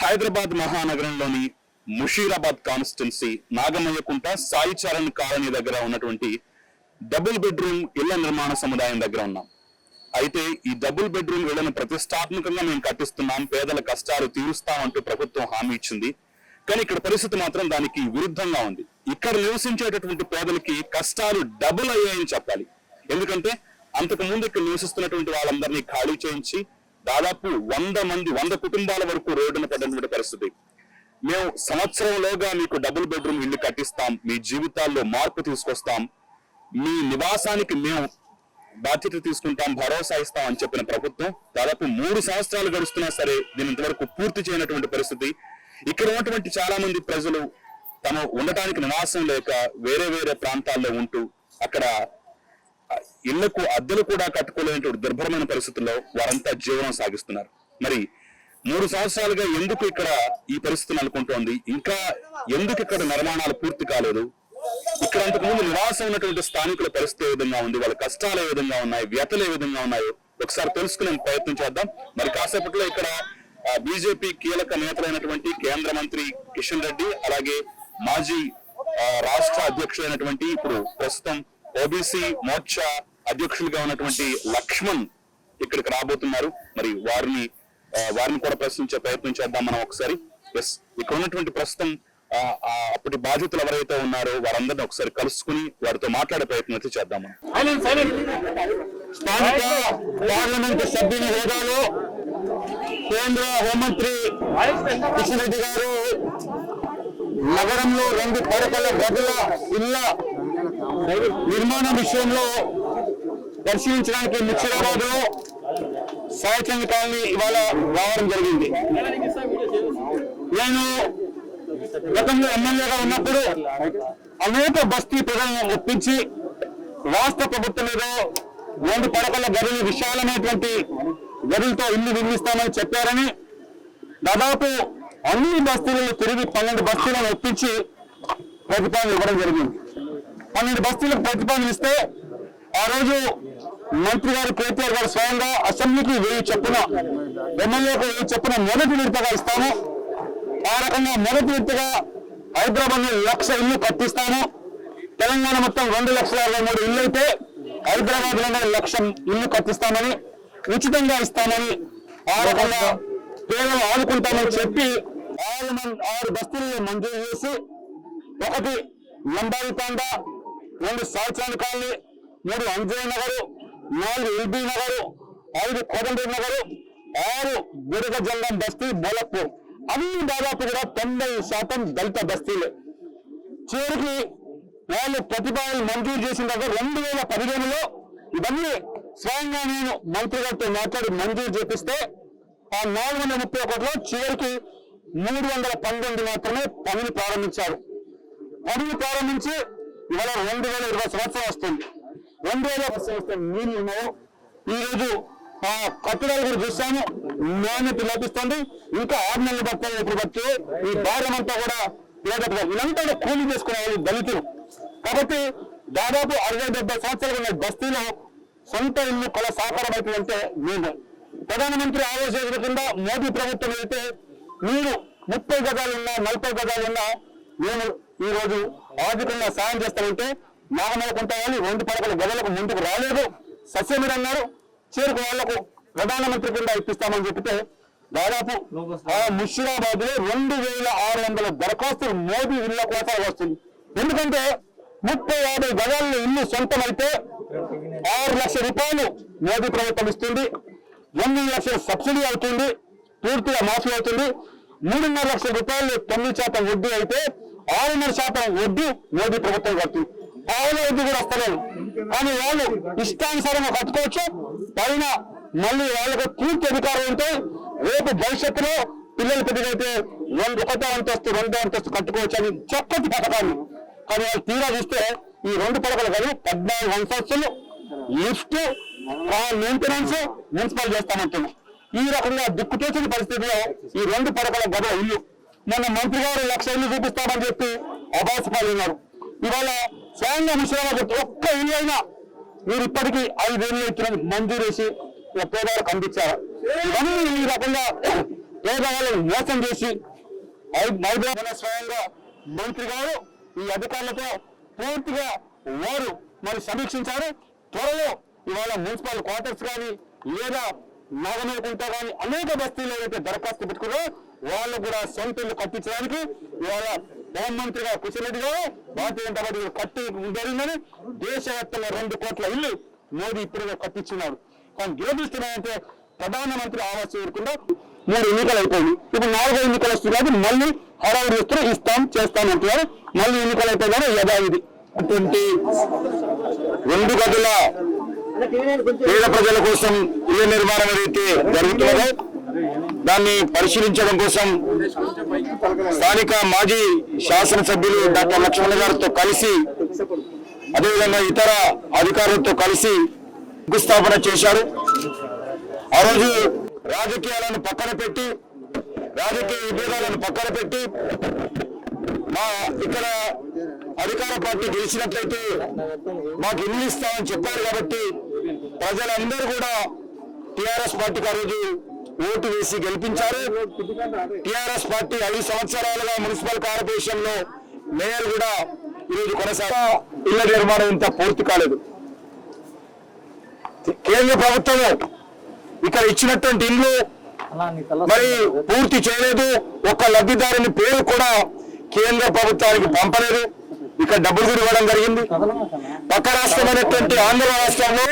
Hyderabad మహానగరంలోని Musheerabad constituency నాగమయ్యకుంట Sai Charan colony దగ్గర ఉన్నటువంటి double bedroom ఇళ్ల నిర్మాణ సముదాయం దగ్గర ఉన్నాం. అయితే ఈ డబుల్ బెడ్రూమ్ ఇళ్లను ప్రతిష్టాత్మకంగా మేము కట్టిస్తున్నాం, పేదల కష్టాలు తీరుస్తామంటూ ప్రభుత్వం హామీ ఇచ్చింది. కానీ ఇక్కడ పరిస్థితి మాత్రం దానికి విరుద్ధంగా ఉంది. ఇక్కడ నివసించేటటువంటి పేదలకి కష్టాలు డబుల్ అయ్యాయని చెప్పాలి. ఎందుకంటే అంతకు ముందు ఇక్కడ నివసిస్తున్నటువంటి వాళ్ళందరినీ ఖాళీ చేయించి దాదాపు 100 కుటుంబాల వరకు రోడ్డున పడినటువంటి పరిస్థితి. మేము సంవత్సరంలోగా మీకు డబుల్ బెడ్రూమ్ ఇల్లు కట్టిస్తాం, మీ జీవితాల్లో మార్పు తీసుకొస్తాం, మీ నివాసానికి మేము బాధ్యత తీసుకుంటాం, భరోసా ఇస్తాం అని చెప్పిన ప్రభుత్వం దాదాపు 3 సంవత్సరాలు గడుస్తున్నా సరే దీని ఇంతవరకు పూర్తి చేయనటువంటి పరిస్థితి. ఇక్కడ ఉన్నటువంటి చాలా మంది ప్రజలు తమ ఉండటానికి నివాసం లేక వేరే వేరే ప్రాంతాల్లో ఉంటూ అక్కడ ఇళ్లకు అద్దెలు కూడా కట్టుకోలేనటువంటి దుర్భరమైన పరిస్థితుల్లో వారంతా జీవనం సాగిస్తున్నారు. మరి 3 సంవత్సరాలుగా ఎందుకు ఇక్కడ ఈ పరిస్థితి నెలకొంటోంది? ఇంకా ఎందుకు ఇక్కడ నిర్మాణాలు పూర్తి కాలేదు? ఇక్కడ అంతకుముందు నివాసం ఉన్నటువంటి స్థానికుల పరిస్థితి ఏ విధంగా ఉంది, వాళ్ళ కష్టాలు ఏ విధంగా ఉన్నాయి, వ్యతలు ఏ విధంగా ఉన్నాయో ఒకసారి తెలుసుకునే ప్రయత్నం చేద్దాం. మరి కాసేపట్లో ఇక్కడ బీజేపీ కీలక నేతలైనటువంటి కేంద్ర మంత్రి కిషన్ రెడ్డి, అలాగే మాజీ రాష్ట్ర అధ్యక్షుడైనటువంటి ఇప్పుడు ప్రస్తుతం ఓబీసీ మోర్చా అధ్యక్షులుగా ఉన్నటువంటి లక్ష్మణ్ ఇక్కడికి రాబోతున్నారు. మరి వారిని కూడా ప్రశ్నించే ప్రయత్నం చేద్దాం మనం ఒకసారి. ఇక్కడ ఉన్నటువంటి ప్రస్తుతం అప్పటి బాధితులు ఎవరైతే ఉన్నారో వారందరినీ ఒకసారి కలుసుకుని వారితో మాట్లాడే ప్రయత్నం అయితే చేద్దాం. స్థానిక పార్లమెంటు సభ్యుని హోదాలో కేంద్ర హోంమంత్రి కిషన్ రెడ్డి గారు నగరంలో 2 పడకల గదుల ఇళ్ల నిర్మాణం విషయంలో పరిశీలించడానికి ముషీరాబాద్ లో సాయి చరణ్ కాలనీ ఇవాళ రావడం జరిగింది. నేను గతంలో ఎమ్మెల్యేగా ఉన్నప్పుడు అనేక బస్తీ ప్రజలను ఒప్పించి రాష్ట్ర ప్రభుత్వం మీద 2 పడకల గదులు విశాలమైనటువంటి గదులతో ఇల్లు నిర్మిస్తామని చెప్పారని దాదాపు అన్ని బస్తీలలో తిరిగి 12 బస్తీలను ఒప్పించి ప్రతిపాదన ఇవ్వడం జరిగింది. 12 బస్తీలకు ప్రతిపాదన ఇస్తే ఆ రోజు మంత్రి గారు కేటీఆర్ గారు స్వయంగా అసెంబ్లీకి 1000 చొప్పున ఎమ్మెల్యేకు 1000 చొప్పున మొదటి విడతగా ఇస్తాము, ఆ రకంగా మొదటి విడతగా హైదరాబాద్ లో 1,00,000 ఇల్లు కట్టిస్తాము, తెలంగాణ మొత్తం 2,63,000 ఇల్లు అయితే హైదరాబాద్ లో 1,00,000 ఇల్లు కట్టిస్తామని, ఉచితంగా ఇస్తామని, ఆ రకంగా పేదలు ఆదుకుంటామని చెప్పి 6 బస్తీలను మంజూరు చేసి 1 లంబాడి తాండా, 2 సాయి చరణ్ కాలనీ, 3 అంజయ్ నగర్, 4 ఎల్బీ నగర్, 5 కోదండ నగర్, 6 బుడగ జంగం బస్తీ బోలక్పూర్, అన్ని దాదాపు కూడా 90% దళిత బస్తీలే. చివరికి వాళ్ళు ప్రతిపాదనలు మంజూరు చేసిన దగ్గర 2015లో ఇవన్నీ స్వయంగా నేను మంత్రి గారితో మాట్లాడి మంజూరు చేపిస్తే ఆ 431లో చివరికి 319 మాత్రమే పనులు ప్రారంభించారు. పనులు ప్రారంభించి ఇవాళ 2020 సంవత్సరం వస్తుంది. 2020 సంవత్సరం నీళ్ళు ఉన్నాయో ఈ రోజు ఆ కట్టడాలు కూడా చూస్తాము, నాణ్యత లోపిస్తుంది. ఇంకా 6 నెలలు పడతాయి. ఇప్పుడు బట్టి ఈ భారం అంతా కూడా లేకపోతే వీళ్ళంతా కూలీ చేసుకునే వాళ్ళు దళితులు కాబట్టి దాదాపు 60-70 సంవత్సరాలు ఉన్న బస్తీలో సొంత ఇల్లు కళ సాకారం అవుతుందంటే మేము ప్రధానమంత్రి ఆవాస్ యోజన కింద మోదీ ప్రభుత్వం అయితే మీరు 30 గజాలున్నా 40 గజాలున్నా మేము ఈ రోజు ఆర్థికంగా సాయం చేస్తామంటే నాగమయ్యకుంట వాళ్ళు 2 పడకల గదులకు ముందుకు రాలేదు, సస్యమీరు అన్నారు. చివరికి వాళ్లకు ప్రధానమంత్రి కింద ఇప్పిస్తామని చెప్తే దాదాపు ముషీరాబాద్ లో 2,600 దరఖాస్తులు మోదీ ఇళ్ల కోసం వస్తుంది. ఎందుకంటే 30-50 గజాల్లో ఇల్లు సొంతమైతే 6 లక్షల రూపాయలు మోదీ ప్రభుత్వం ఇస్తుంది, 8 లక్షల సబ్సిడీ అవుతుంది, పూర్తిగా మాఫీ అవుతుంది. 3.5 లక్షల రూపాయలు 9% వడ్డీ అయితే 6.5% వడ్డీ మోదీ ప్రభుత్వం కడుతుంది. పావుల వడ్డీ కూడా వస్తలేదు. కానీ వాళ్ళు ఇష్టానుసారంగా కట్టుకోవచ్చు. పైన మళ్ళీ వాళ్ళకు పూర్తి అధికారం ఉంటే రేపు భవిష్యత్తులో పిల్లలు పెద్దగైతే 1వ అంతస్తు 2వ అంతస్తు కట్టుకోవచ్చు అని చక్కటి పథకాన్ని. కానీ వాళ్ళు తీరా చూస్తే ఈ 2 పడకల గది 14 అంతస్తులు, లిఫ్ట్, మెయింటెనెన్స్ మున్సిపల్ చేస్తామంటున్నాం. ఈ రకంగా దిక్కుతోచిన పరిస్థితిలో ఈ 2 పడకల గదుల ఇల్లు మొన్న మంత్రి గారు 1,00,000 ఇల్లు చూపిస్తామని చెప్పి అబాసుపాలు ఉన్నారు. ఇవాళ స్వయంగా ముషీరాబాద్ ఒక్క ఇల్లు అయినా మీరు ఇప్పటికీ 5,000 ఇచ్చిన మంజూరు వేసి పేదవాళ్ళకు అందించారు. ఇవన్నీ ఈ రకంగా పేదవాళ్ళని మోసం చేసి హైదరాబాద్ స్వయంగా మంత్రి గారు ఈ అధికారులతో పూర్తిగా వారు మరి సమీక్షించారు. త్వరలో ఇవాళ మున్సిపల్ క్వార్టర్స్ కానీ లేదా నాగనూరుకుంటా కానీ అనేక బస్తీలు ఏదైతే దరఖాస్తు పెట్టుకున్నారో వాళ్ళు కూడా సొంత ఇల్లు కట్టించడానికి ఇవాళ హోంమంత్రిగా కిషన్ రెడ్డి గారు భారతీయ జనతా పార్టీ కట్టి జరిగిందని దేశవ్యాప్తంగా 2 కోట్ల ఇల్లు మోదీ ఇప్పుడుగా కట్టించున్నాడు. కానీ దురదృష్టమైతే ప్రధానమంత్రి ఆవాస్ యోజన 3 ఎన్నికలు అయిపోయింది. ఇప్పుడు 4వ ఎన్నికలు వస్తున్నాయి. మళ్ళీ హడావుడి ఇస్తాం చేస్తామంటున్నారు. మళ్ళీ ఎన్నికలు అయిపోయినా యథావిధి అటువంటి 2 గదుల పేద ప్రజల కోసం ఇళ్ల నిర్మాణం ఏదైతే జరుగుతుందో దాన్ని పరిశీలించడం కోసం స్థానిక మాజీ శాసనసభ్యులు డాక్టర్ లక్ష్మణ గారితో కలిసి అదేవిధంగా ఇతర అధికారులతో కలిసి శంకుస్థాపన చేశారు. ఆ రోజు రాజకీయాలను పక్కన పెట్టి రాజకీయ విభేదాలను పక్కన పెట్టి మా ఇక్కడ అధికార పార్టీ గెలిచినట్లయితే మాకు ఇల్లు ఇస్తామని చెప్పారు కాబట్టి ప్రజలందరూ కూడా టిఆర్ఎస్ పార్టీకి ఆ రోజు ఓటు వేసి గెలిపించారు. టిఆర్ఎస్ పార్టీ 5 సంవత్సరాలుగా మున్సిపల్ కార్పొరేషన్ లో మేయర్ కూడా ఈరోజు కొనసాగా ఇళ్ల నిర్మాణం ఇంత పూర్తి కాలేదు. కేంద్ర ప్రభుత్వం ఇక్కడ ఇచ్చినటువంటి ఇల్లు మరి పూర్తి చేయలేదు. ఒక్క లబ్ధిదారుని పేరు కూడా కేంద్ర ప్రభుత్వానికి పంపలేదు. ఇక్కడ డబ్బులు కూడా ఇవ్వడం జరిగింది. పక్క రాష్ట్రమైనటువంటి ఆంధ్ర రాష్ట్రంలో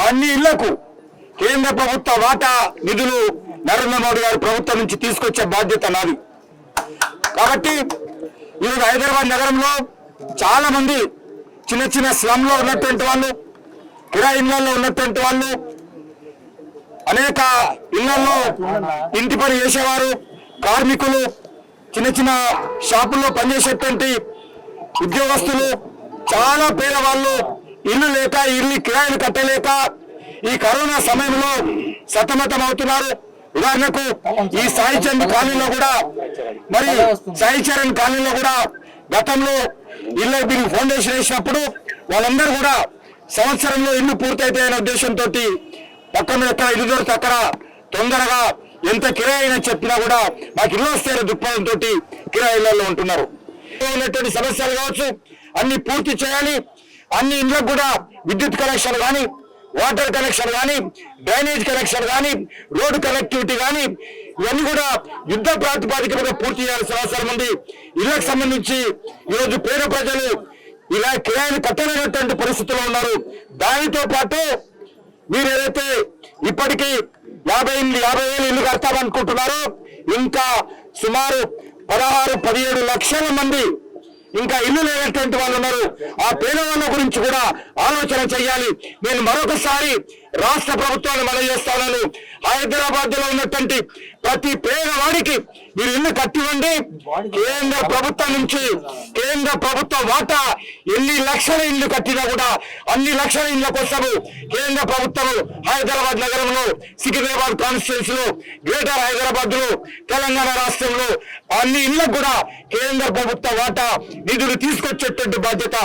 అన్ని ఇళ్లకు కేంద్ర ప్రభుత్వ వాటా నిధులు నరేంద్ర మోడీ గారి ప్రభుత్వం నుంచి తీసుకొచ్చే బాధ్యత నాది. కాబట్టి ఈరోజు హైదరాబాద్ నగరంలో చాలా మంది చిన్న చిన్న స్లమ్ లో ఉన్నటువంటి వాళ్ళు, కిరాయి ఇళ్లలో ఉన్నటువంటి వాళ్ళు, అనేక ఇళ్లలో ఇంటి పని చేసేవారు, కార్మికులు, చిన్న చిన్న షాపుల్లో పనిచేసేటువంటి ఉద్యోగస్తులు, చాలా పేదవాళ్ళు ఇల్లు లేక ఇల్లు కిరాయిలు కట్టలేక ఈ కరోనా సమయంలో సతమతం అవుతున్నారు. ఉదాహరణకు ఈ సాయి చంద్ కాలనీలో కూడా మరి సాయి చరణ్ కాలనీలో కూడా గతంలో ఇళ్ళ బిల్ ఫౌండేషన్ వేసినప్పుడు వాళ్ళందరూ కూడా సంవత్సరంలో ఇల్లు పూర్తయితాయనే ఉద్దేశంతో పక్కన ఎక్కడ ఇల్లు దొరికితే అక్కడ తొందరగా ఎంత కిరాయి అయినా చెప్పినా కూడా మాకు ఇల్లు వస్తాయనే దృక్పథంతో కిరాయిలలో ఉంటున్నారు. ఉన్నటువంటి సమస్యలు కావచ్చు అన్ని పూర్తి చేయాలి. అన్ని ఇళ్ళకు కూడా విద్యుత్ కనెక్షన్ కానీ, వాటర్ కనెక్షన్ కానీ, డ్రైనేజ్ కనెక్షన్ కానీ, రోడ్డు కనెక్టివిటీ కానీ ఇవన్నీ కూడా యుద్ధ ప్రాతిపదిక మీద పూర్తి చేయాల్సిన అవసరం ఉంది. ఇళ్లకు సంబంధించి ఈరోజు పేద ప్రజలు ఇలా కిరాయిలు కట్టలేనటువంటి పరిస్థితుల్లో ఉన్నారు. దానితో పాటు మీరు ఏదైతే ఇప్పటికీ 50,000 ఇల్లు కడతామనుకుంటున్నారో ఇంకా సుమారు 16-17 లక్షల మంది ఇంకా ఇల్లు లేనటువంటి వాళ్ళు ఉన్నారు. ఆ పేదవాళ్ళ గురించి కూడా ఆలోచన చేయాలి. నేను మరొకసారి రాష్ట్ర ప్రభుత్వాన్ని మనవి చేస్తాను. హైదరాబాద్ లో ఉన్నటువంటి ప్రతి పేదవాడికి మీరు ఇల్లు కట్టివ్వండి. కేంద్ర ప్రభుత్వం నుంచి కేంద్ర ప్రభుత్వ వాటా ఎన్ని లక్షల ఇల్లు కట్టినా కూడా అన్ని లక్షల ఇళ్ల కోసము కేంద్ర ప్రభుత్వం హైదరాబాద్ నగరంలో, సికింద్రాబాద్ కాన్స్టిట్యున్సీలో, గ్రేటర్ హైదరాబాద్ లో, తెలంగాణ రాష్ట్రంలో అన్ని ఇళ్లకు కూడా కేంద్ర ప్రభుత్వ వాటా నిధులు తీసుకొచ్చేటువంటి బాధ్యత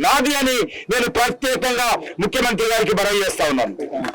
నాది అని నేను ప్రత్యేకంగా ముఖ్యమంత్రి గారికి మనవి చేస్తా ఉన్నాను.